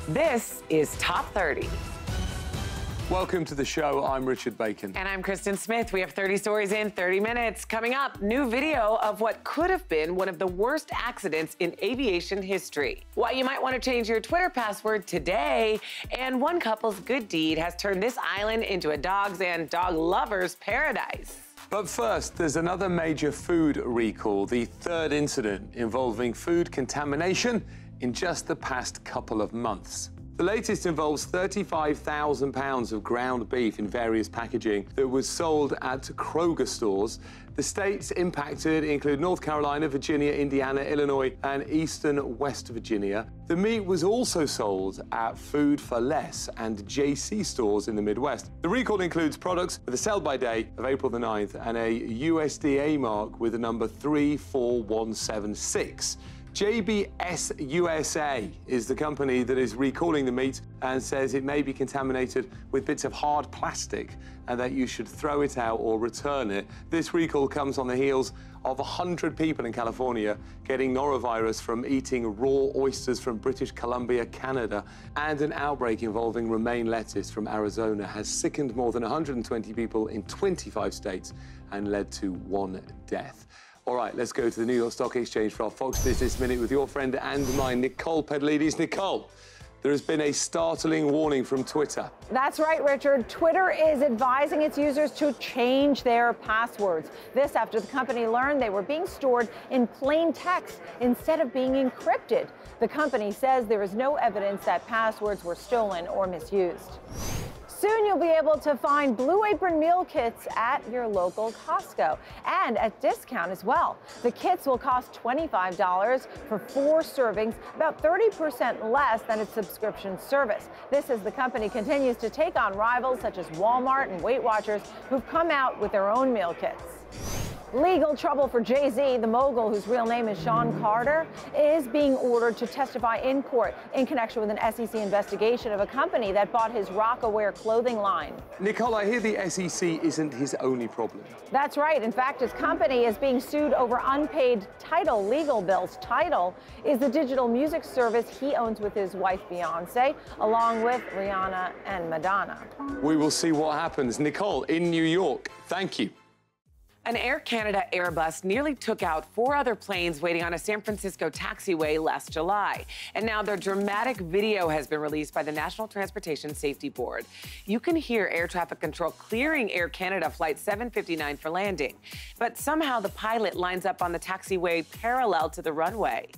This is Top 30. Welcome to the show. I'm Richard Bacon. And I'm Kristen Smith. We have 30 stories in 30 minutes. Coming up, new video of what could have been one of the worst accidents in aviation history. Why you might want to change your Twitter password today. And one couple's good deed has turned this island into a dogs and dog lovers' paradise. But first, there's another major food recall, the third incident involving food contamination in just the past couple of months. The latest involves 35,000 pounds of ground beef in various packaging that was sold at Kroger stores. The states impacted include North Carolina, Virginia, Indiana, Illinois, and eastern West Virginia. The meat was also sold at Food for Less and JC stores in the Midwest. The recall includes products with a sell-by date of April the 9th and a USDA mark with the number 34176. JBS USA is the company that is recalling the meat and says it may be contaminated with bits of hard plastic and that you should throw it out or return it. This recall comes on the heels of 100 people in California getting norovirus from eating raw oysters from British Columbia, Canada, and an outbreak involving romaine lettuce from Arizona has sickened more than 120 people in 25 states and led to one death. All right, let's go to the New York Stock Exchange for our Fox Business Minute with your friend and mine, Nicole Pedalides. Nicole, there has been a startling warning from Twitter. That's right, Richard. Twitter is advising its users to change their passwords. This after the company learned they were being stored in plain text instead of being encrypted. The company says there is no evidence that passwords were stolen or misused. Soon you'll be able to find Blue Apron meal kits at your local Costco and at discount as well. The kits will cost $25 for 4 servings, about 30% less than its subscription service. This as the company continues to take on rivals such as Walmart and Weight Watchers who've come out with their own meal kits. Legal trouble for Jay-Z, the mogul whose real name is Sean Carter, is being ordered to testify in court in connection with an SEC investigation of a company that bought his Rocawear clothing line. Nicole, I hear the SEC isn't his only problem. That's right. In fact, his company is being sued over unpaid Tidal legal bills. Tidal is the digital music service he owns with his wife Beyonce, along with Rihanna and Madonna. We will see what happens. Nicole, in New York, thank you. An Air Canada Airbus nearly took out 4 other planes waiting on a San Francisco taxiway last July. And now their dramatic video has been released by the National Transportation Safety Board. You can hear air traffic control clearing Air Canada Flight 759 for landing. But somehow the pilot lines up on the taxiway parallel to the runway.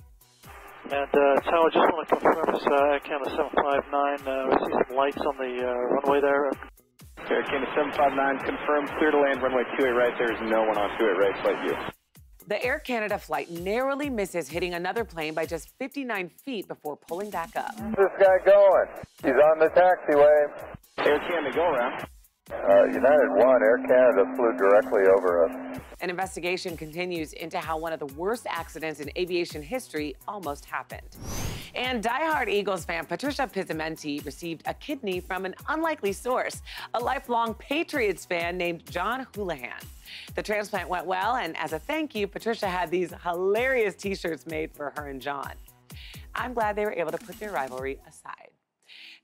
And Tower, just want to confirm this Air Canada 759, we see some lights on the runway there. Air Canada 759, confirmed, clear to land, runway 28 right. There is no one on 28 right, flight you. The Air Canada flight narrowly misses hitting another plane by just 59 feet before pulling back up. Where's this guy going? He's on the taxiway. Air Canada, go around. United 1, Air Canada flew directly over us. An investigation continues into how one of the worst accidents in aviation history almost happened. And diehard Eagles fan Patricia Pizzamenti received a kidney from an unlikely source, a lifelong Patriots fan named John Houlihan. The transplant went well, and as a thank you, Patricia had these hilarious T-shirts made for her and John. I'm glad they were able to put their rivalry aside.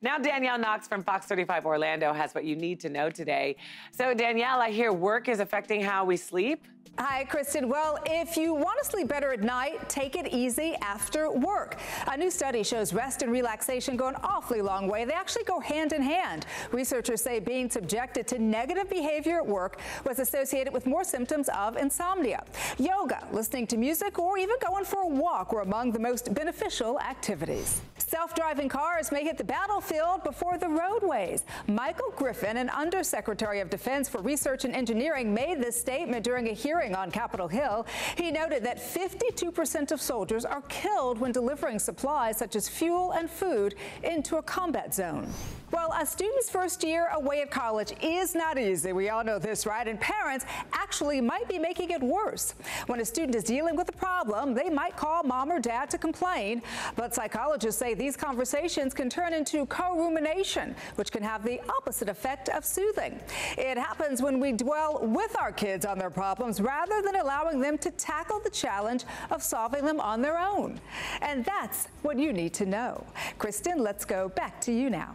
Now Danielle Knox from Fox 35 Orlando has what you need to know today. So Danielle, I hear work is affecting how we sleep. Hi, Kristen. Well, if you want to sleep better at night, take it easy after work. A new study shows rest and relaxation go an awfully long way. They actually go hand in hand. Researchers say being subjected to negative behavior at work was associated with more symptoms of insomnia. Yoga, listening to music, or even going for a walk were among the most beneficial activities. Self-driving cars may hit the battlefield before the roadways. Michael Griffin, an Undersecretary of Defense for Research and Engineering, made this statement during a hearing on Capitol Hill. He noted that 52% of soldiers are killed when delivering supplies such as fuel and food into a combat zone. Well, a student's first year away at college is not easy. We all know this, right? And parents actually might be making it worse. When a student is dealing with a problem, they might call mom or dad to complain. But psychologists say these conversations can turn into co-rumination, which can have the opposite effect of soothing. It happens when we dwell with our kids on their problems rather than allowing them to tackle the challenge of solving them on their own. And that's what you need to know. Kristen, let's go back to you now.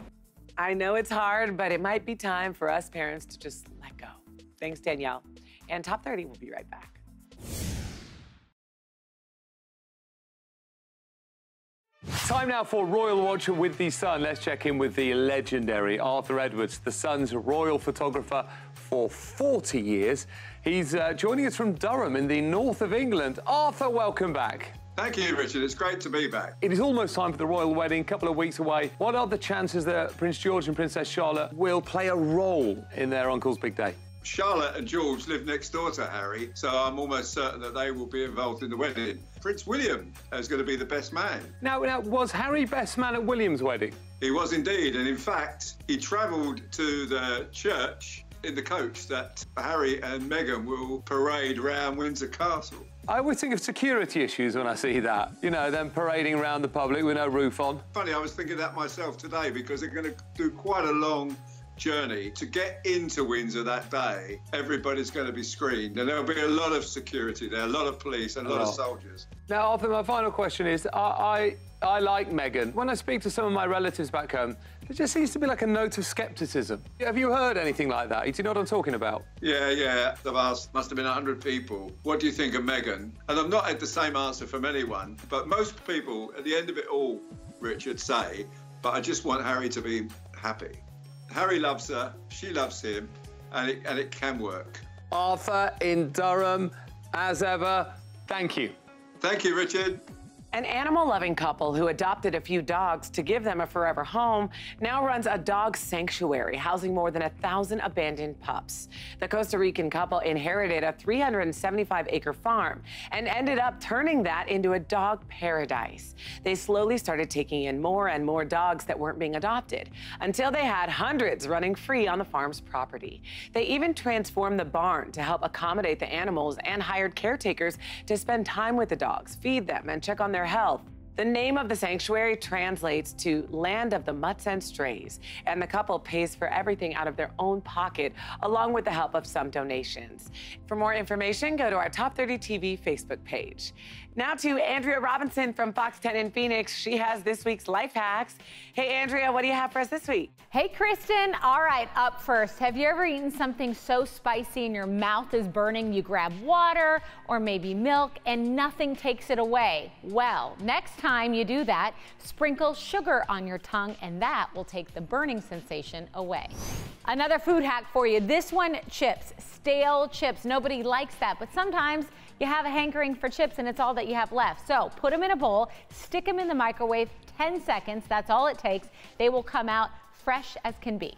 I know it's hard, but it might be time for us parents to just let go. Thanks, Danielle. And Top 30 will be right back. Time now for Royal Watch with the Sun. Let's check in with the legendary Arthur Edwards, the Sun's royal photographer for 40 years. He's joining us from Durham in the north of England. Arthur, welcome back. Thank you, Richard. It's great to be back. It is almost time for the royal wedding, a couple of weeks away. What are the chances that Prince George and Princess Charlotte will play a role in their uncle's big day? Charlotte and George live next door to Harry, so I'm almost certain that they will be involved in the wedding. Prince William is going to be the best man. Now, was Harry best man at William's wedding? He was indeed, and in fact, he travelled to the church in the coach that Harry and Meghan will parade round Windsor Castle. I always think of security issues when I see that. You know, them parading around the public with no roof on. Funny, I was thinking that myself today because they're going to do quite a long journey to get into Windsor that day. Everybody's going to be screened, and there'll be a lot of security there, a lot of police, and a lot of soldiers. Now, Arthur, my final question is, I like Meghan. When I speak to some of my relatives back home, there just seems to be like a note of scepticism. Have you heard anything like that? Do you know what I'm talking about? Yeah. I've asked, must have been 100 people, what do you think of Meghan? And I've not had the same answer from anyone, but most people, at the end of it all, Richard, say, but I just want Harry to be happy. Harry loves her, she loves him, and it can work. Arthur in Durham, as ever, thank you. Thank you, Richard. An animal-loving couple who adopted a few dogs to give them a forever home now runs a dog sanctuary housing more than 1,000 abandoned pups. The Costa Rican couple inherited a 375-acre farm and ended up turning that into a dog paradise. They slowly started taking in more and more dogs that weren't being adopted until they had hundreds running free on the farm's property. They even transformed the barn to help accommodate the animals and hired caretakers to spend time with the dogs, feed them, and check on their health. The name of the sanctuary translates to Land of the Mutts and Strays, and the couple pays for everything out of their own pocket, along with the help of some donations. For more information, go to our Top 30 TV Facebook page. Now to Andrea Robinson from Fox 10 in Phoenix. She has this week's life hacks. Hey, Andrea, what do you have for us this week? Hey, Kristen. All right, up first. Have you ever eaten something so spicy and your mouth is burning you grab water or maybe milk and nothing takes it away? Well, next time you do that, sprinkle sugar on your tongue and that will take the burning sensation away. Another food hack for you. This one, chips. Stale chips. Nobody likes that, but sometimes you have a hankering for chips and it's all that you have left. So put them in a bowl, stick them in the microwave, 10 seconds, that's all it takes. They will come out fresh as can be.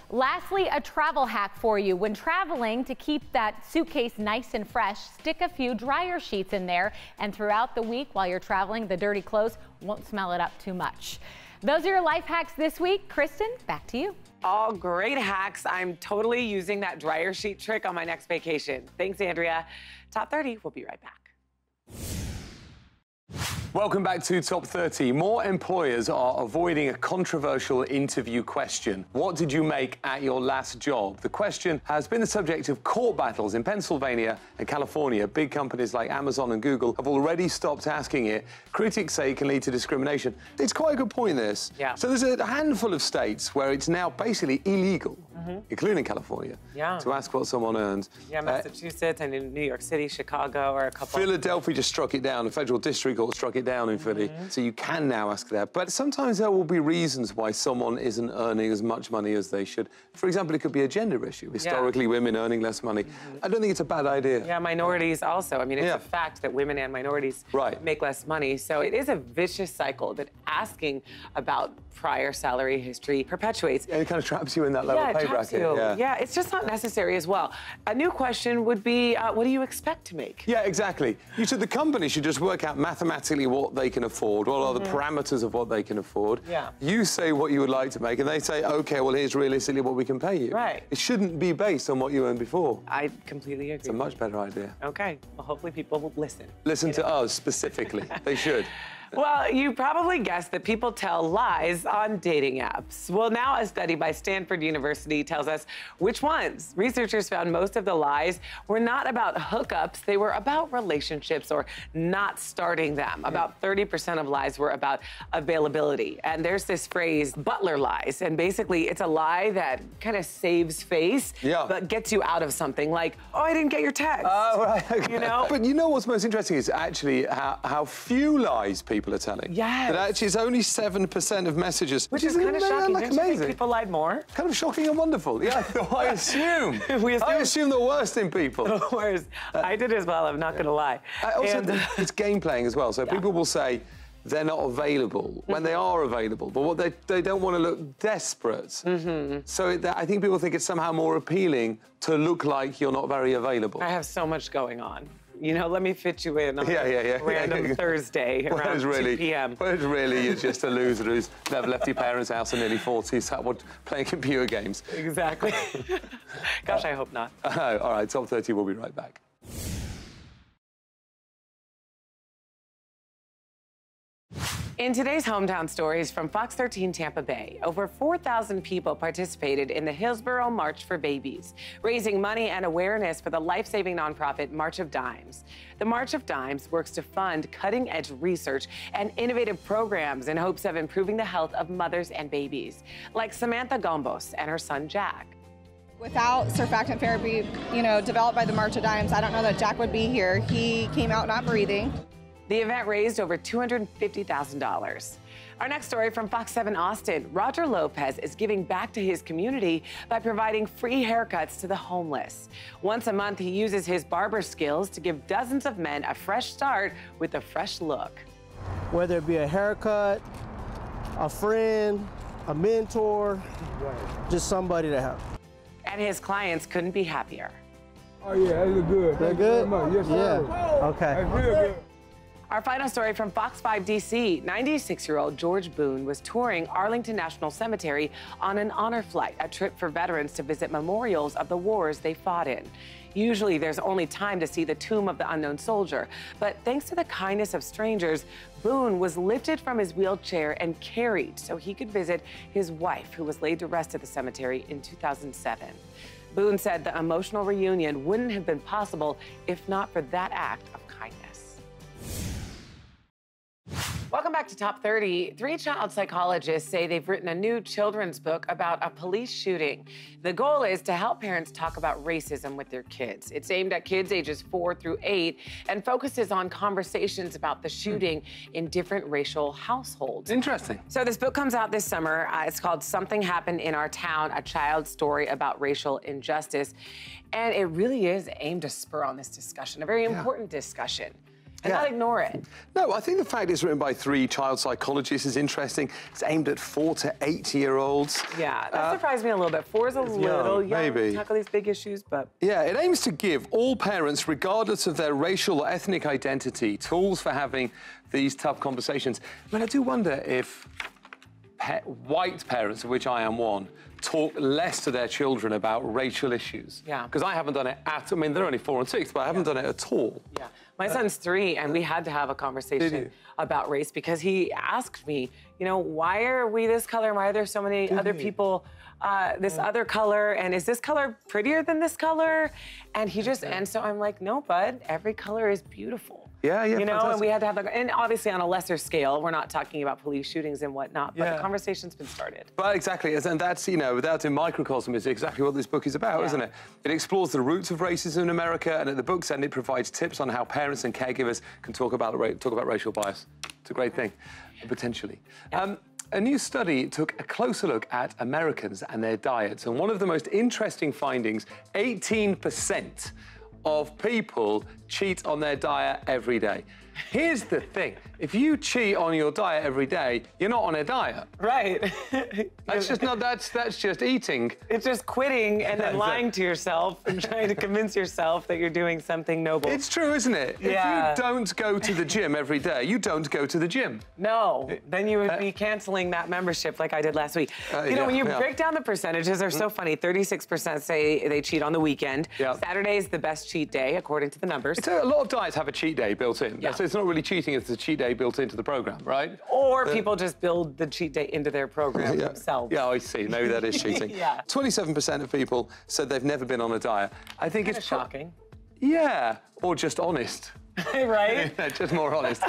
Lastly, a travel hack for you. When traveling, to keep that suitcase nice and fresh, stick a few dryer sheets in there, and throughout the week while you're traveling, the dirty clothes won't smell it up too much. Those are your life hacks this week. Kristen, back to you. All great hacks. I'm totally using that dryer sheet trick on my next vacation. Thanks, Andrea. Top 30, we'll be right back. Welcome back to Top 30. More employers are avoiding a controversial interview question. What did you make at your last job? The question has been the subject of court battles in Pennsylvania and California. Big companies like Amazon and Google have already stopped asking it. Critics say it can lead to discrimination. It's quite a good point, this. Yeah. So there's a handful of states where it's now basically illegal, including California, to ask what someone earns. Yeah, Massachusetts and in New York City, Chicago, or a couple. Philadelphia just struck it down. The federal district court struck it down in Philly. So you can now ask that. But sometimes there will be reasons why someone isn't earning as much money as they should. For example, it could be a gender issue. Historically, women earning less money. I don't think it's a bad idea. Yeah, minorities also. I mean, it's a fact that women and minorities make less money. So it is a vicious cycle that asking about prior salary history perpetuates. Yeah, it kind of traps you in that level pay bracket. Yeah, it's just not necessary as well. A new question would be, what do you expect to make? Yeah, exactly. You said the company should just work out mathematically what they can afford, what are the parameters of what they can afford. Yeah. You say what you would like to make, and they say, OK, well, here's realistically what we can pay you. Right. It shouldn't be based on what you earned before. I completely agree. It's a much better idea. OK. Well, hopefully people will listen. Listen to us, specifically. They should. Well, you probably guessed that people tell lies on dating apps. Well, now a study by Stanford University tells us which ones. Researchers found most of the lies were not about hookups, they were about relationships or not starting them. About 30% of lies were about availability. And there's this phrase, butler lies, and basically it's a lie that kind of saves face, but gets you out of something, like, oh, I didn't get your text. Oh, right, okay. You know? But you know what's most interesting is actually how few lies people are telling. Yes. That actually it's only 7% of messages. Which is kind of shocking. Like, Don't you think amazing. people lied more? Kind of shocking and wonderful. Yeah, I assume. I assume the worst in people. The worst. I did as well, I'm not going to lie. Also, it's game playing as well. So people will say they're not available when they are available, but what they don't want to look desperate. So I think people think it's somehow more appealing to look like you're not very available. I have so much going on. You know, let me fit you in on random Thursday around 2 p.m. But really, you're just a loser who's never left your parents' house and nearly 40, so playing computer games. Exactly. Gosh, I hope not. All right, Top 30, we'll be right back. In today's Hometown Stories from Fox 13 Tampa Bay, over 4,000 people participated in the Hillsborough March for Babies, raising money and awareness for the life-saving nonprofit March of Dimes. The March of Dimes works to fund cutting-edge research and innovative programs in hopes of improving the health of mothers and babies, like Samantha Gombos and her son Jack. Without surfactant therapy, developed by the March of Dimes, I don't know that Jack would be here. He came out not breathing. The event raised over $250,000. Our next story from Fox 7 Austin. Roger Lopez is giving back to his community by providing free haircuts to the homeless. Once a month, he uses his barber skills to give dozens of men a fresh start with a fresh look. Whether it be a haircut, a friend, a mentor, just somebody to help. And his clients couldn't be happier. Oh, yeah, they look good. They're good? Yes, sir. Yeah. Okay. That's real good. Our final story from Fox 5 DC. 96-year-old George Boone was touring Arlington National Cemetery on an honor flight, a trip for veterans to visit memorials of the wars they fought in. Usually there's only time to see the tomb of the unknown soldier, but thanks to the kindness of strangers, Boone was lifted from his wheelchair and carried so he could visit his wife, who was laid to rest at the cemetery in 2007. Boone said the emotional reunion wouldn't have been possible if not for that act of kindness. Welcome back to Top 30. 3 child psychologists say they've written a new children's book about a police shooting. The goal is to help parents talk about racism with their kids. It's aimed at kids ages 4 through 8 and focuses on conversations about the shooting in different racial households. Interesting. So this book comes out this summer. It's called Something Happened in Our Town, a child's story about racial injustice. And it really is aimed to spur on this discussion, a very important discussion. And not ignore it. No, I think the fact it's written by 3 child psychologists is interesting. It's aimed at 4 to 8-year-olds. Yeah, that surprised me a little bit. 4 is a little young maybe. to tackle these big issues, but... Yeah, it aims to give all parents, regardless of their racial or ethnic identity, tools for having these tough conversations. I mean, I do wonder if white parents, of which I am one, talk less to their children about racial issues. Yeah. Because I haven't done it I mean, they're only 4 and 6, but I haven't done it at all. Yeah. My son's 3, and we had to have a conversation about race because he asked me, why are we this color? Why are there so many other people this other color? And is this color prettier than this color? And he just, and so I'm like, no, bud, every color is beautiful. Yeah, yeah, And we had to have and obviously on a lesser scale, we're not talking about police shootings and whatnot, but the conversation's been started. Well, exactly, and that's, that's in microcosm is exactly what this book is about, isn't it? It explores the roots of racism in America, and at the book's end, it provides tips on how parents and caregivers can talk about racial bias. It's a great thing, potentially. Yeah. A new study took a closer look at Americans and their diets, and one of the most interesting findings, 18% of people cheat on their diet every day. Here's the thing. If you cheat on your diet every day, you're not on a diet. Right. That's just not, that's just eating. It's just quitting and then lying to yourself and trying to convince yourself that you're doing something noble. It's true, isn't it? Yeah. If you don't go to the gym every day, you don't go to the gym. No, then you would be canceling that membership like I did last week. When you break down the percentages, they're so funny. 36% say they cheat on the weekend. Saturday is the best cheat day, according to the numbers. A lot of diets have a cheat day built in. So it's not really cheating, it's a cheat day built into the program, right? Or people just build the cheat day into their program themselves. Yeah, I see. Maybe that is cheating. Yeah. 27% of people said they've never been on a diet. I think it's shocking. Yeah, or just honest. Right? Just more honest.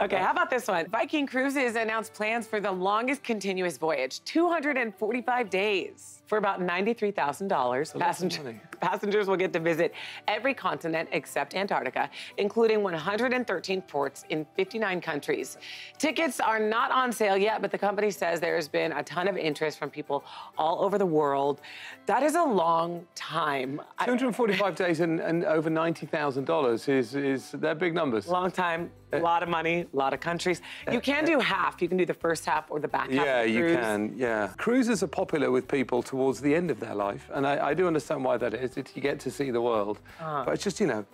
Okay, how about this one? Viking Cruises announced plans for the longest continuous voyage, 245 days, for about $93,000. Passengers will get to visit every continent except Antarctica, including 113 ports in 59 countries. Tickets are not on sale yet, but the company says there has been a ton of interest from people all over the world. That is a long time. 245 days and over $90,000 they're big numbers. Long time, a lot of money, a lot of countries. You can do half. You can do the first half or the back half. Yeah, of the you cruise. can. Yeah, cruises are popular with people towards the end of their life, and I do understand why that is. You get to see the world, but it's just, you know,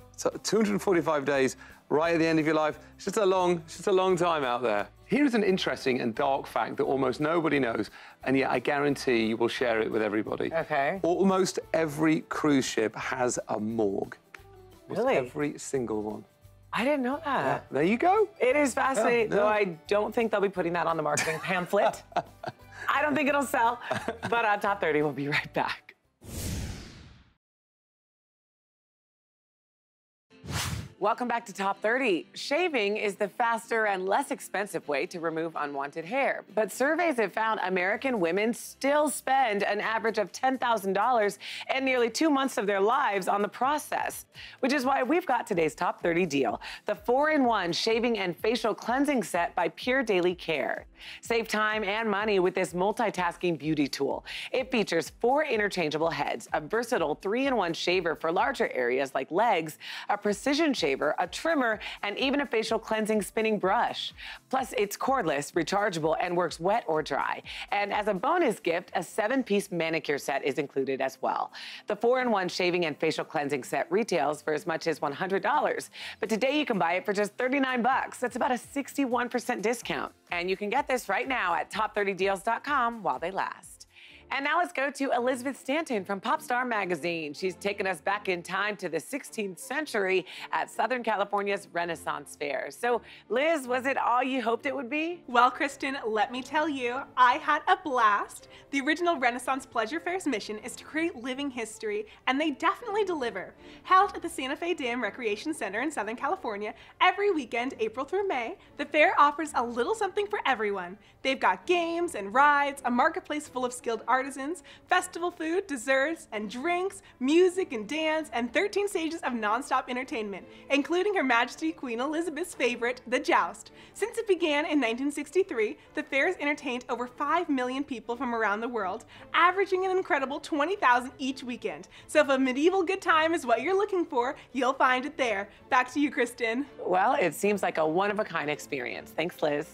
245 days right at the end of your life. It's just a long time out there. Here's an interesting and dark fact that almost nobody knows, and yet I guarantee you will share it with everybody. Okay. Almost every cruise ship has a morgue. Really? Every single one. I didn't know that. Yeah, there you go. It is fascinating, Yeah, though I don't think they'll be putting that on the marketing pamphlet. I don't think it'll sell, but on Top 30, we'll be right back. Welcome back to Top 30. Shaving is the faster and less expensive way to remove unwanted hair. But surveys have found American women still spend an average of $10,000 and nearly 2 months of their lives on the process, which is why we've got today's Top 30 deal, the 4-in-1 shaving and facial cleansing set by Pure Daily Care. Save time and money with this multitasking beauty tool. It features 4 interchangeable heads, a versatile 3-in-1 shaver for larger areas like legs, a precision shaver, a trimmer, and even a facial cleansing spinning brush. Plus, it's cordless, rechargeable, and works wet or dry. And as a bonus gift, a 7-piece manicure set is included as well. The 4-in-1 shaving and facial cleansing set retails for as much as $100, but today you can buy it for just $39. That's about a 61% discount. And you can get this right now at top30deals.com while they last. And now let's go to Elizabeth Stanton from Popstar Magazine. She's taken us back in time to the 16th century at Southern California's Renaissance Fair. So, Liz, was it all you hoped it would be? Well, Kristen, let me tell you, I had a blast. The original Renaissance Pleasure Fair's mission is to create living history, and they definitely deliver. Held at the Santa Fe Dam Recreation Center in Southern California, every weekend, April through May, the fair offers a little something for everyone. They've got games and rides, a marketplace full of skilled artisans, festival food, desserts, and drinks, music and dance, and 13 stages of non-stop entertainment, including Her Majesty Queen Elizabeth's favorite, the Joust. Since it began in 1963, the fair has entertained over 5 million people from around the world, averaging an incredible 20,000 each weekend. So if a medieval good time is what you're looking for, you'll find it there. Back to you, Kristen. Well, it seems like a one-of-a-kind experience. Thanks, Liz.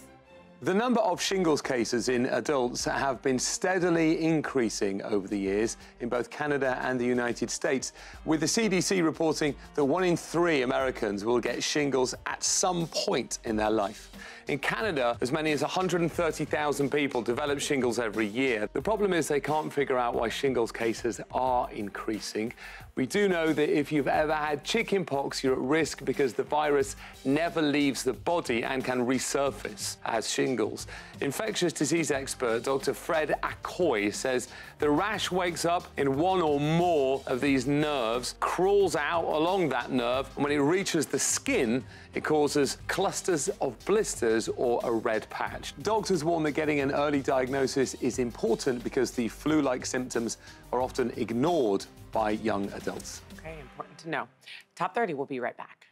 The number of shingles cases in adults have been steadily increasing over the years in both Canada and the United States, with the CDC reporting that 1 in 3 Americans will get shingles at some point in their life. In Canada, as many as 130,000 people develop shingles every year. The problem is they can't figure out why shingles cases are increasing. We do know that if you've ever had chickenpox, you're at risk because the virus never leaves the body and can resurface as shingles. Infectious disease expert Dr. Fred Accoy says the rash wakes up in 1 or more of these nerves, crawls out along that nerve, and when it reaches the skin, it causes clusters of blisters or a red patch. Doctors warn that getting an early diagnosis is important because the flu-like symptoms are often ignored by young adults. Okay, important to know. Top 30, we'll be right back.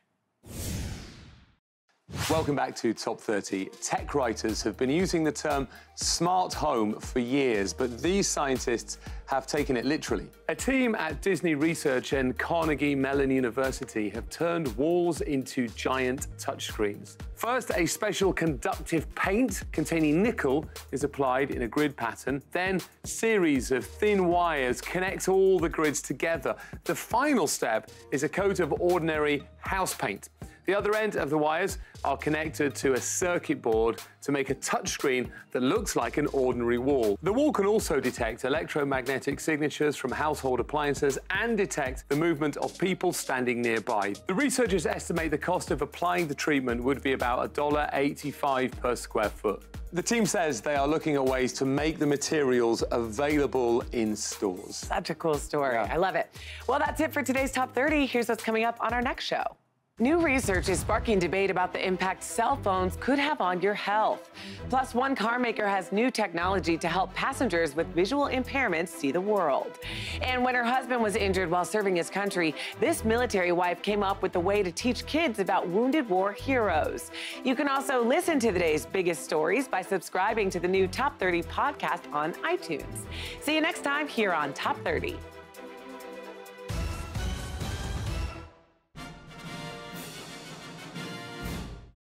Welcome back to Top 30. Tech writers have been using the term smart home for years, but these scientists have taken it literally. A team at Disney Research and Carnegie Mellon University have turned walls into giant touchscreens. First, a special conductive paint containing nickel is applied in a grid pattern. Then, series of thin wires connect all the grids together. The final step is a coat of ordinary house paint. The other end of the wires are connected to a circuit board to make a touchscreen that looks like an ordinary wall. The wall can also detect electromagnetic signatures from household appliances and detect the movement of people standing nearby. The researchers estimate the cost of applying the treatment would be about $1.85 per square foot. The team says they are looking at ways to make the materials available in stores. Such a cool story. I love it. Well, that's it for today's Top 30. Here's what's coming up on our next show. New research is sparking debate about the impact cell phones could have on your health. Plus, one car maker has new technology to help passengers with visual impairments see the world. And when her husband was injured while serving his country, this military wife came up with a way to teach kids about wounded war heroes. You can also listen to today's biggest stories by subscribing to the new Top 30 podcast on iTunes. See you next time here on Top 30.